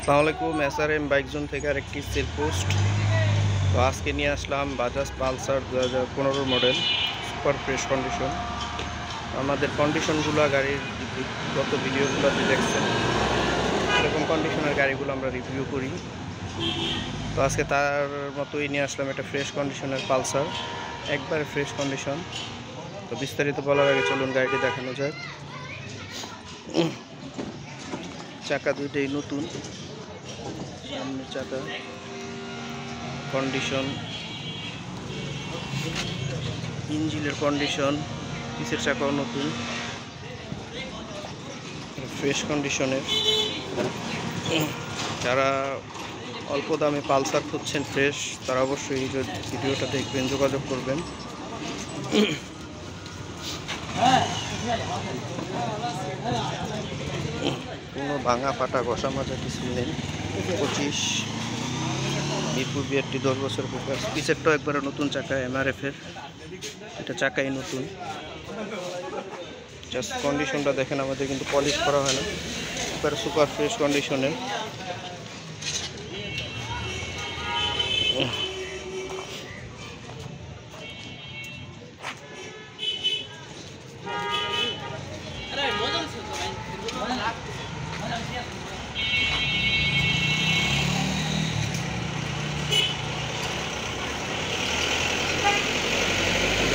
আসসালামু আলাইকুম। SRM bike zone থেকে আরেকটি সেল পোস্ট। তো আজকে নিয়ে আসলাম Bajaj Pulsar 2015 model, super fresh condition. আমাদের কন্ডিশনগুলো গাড়ির গত ভিডিওগুলোতে দেখছেন, এরকম কন্ডিশনের গাড়িগুলো আমরা রিভিউ করি। তো আজকে তার মতোই নিয়ে আসলাম একটা ফ্রেশ কন্ডিশনের পালসার, একবারে ফ্রেশ কন্ডিশন। তো বিস্তারিত বলার আগে চলুন গাড়িটি দেখানো যাক। চাকা দুইটাই নতুন, সামনের চাকা কন্ডিশন, ইঞ্জিনের কন্ডিশন, পিছের চাকাও নতুন, ফ্রেশ কন্ডিশনের। যারা অল্প দামে পালসার খুঁজছেন ফ্রেশ, তারা অবশ্যই এই ভিডিওটা দেখবেন, যোগাযোগ করবেন। কোনো ভাঙা ফাটা ঘষা মাজা কিছু নেই। 25 মিরপুর বিআরটি 10 বছর পেপার। পিছেরটাও একবারে নতুন চাকা, MRF এর, এটা চাকাই নতুন। জাস্ট কন্ডিশনটা দেখেন, আমাদের কিন্তু পলিশ করা হয় না, একবারে সুপার ফ্রেশ কন্ডিশনের।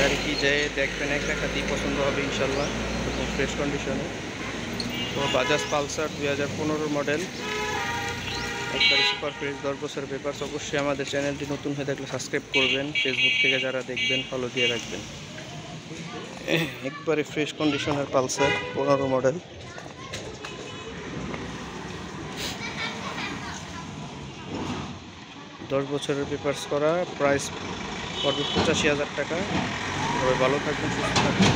গাড়িটি যেয়ে দেখবেন, এক টাকা দিয়ে পছন্দ হবে ইনশাল্লাহ, এরকম ফ্রেশ কন্ডিশনে। তো বাজাজ পালসার 2015 মডেল, একবারে সুপার ফ্রেশ, 10 বছর পেপারস। অবশ্যই আমাদের চ্যানেলটি নতুন হয়ে থাকলে সাবস্ক্রাইব করবেন, ফেসবুক থেকে যারা দেখবেন ফলো দিয়ে রাখবেন। একবারে ফ্রেশ কন্ডিশনের পালসার 15 মডেল। দশ বছরের পেপারস করা, প্রাইস পড়বে 85,000 টাকা। তবে ভালো থাকবেন, সুস্থ থাকবেন।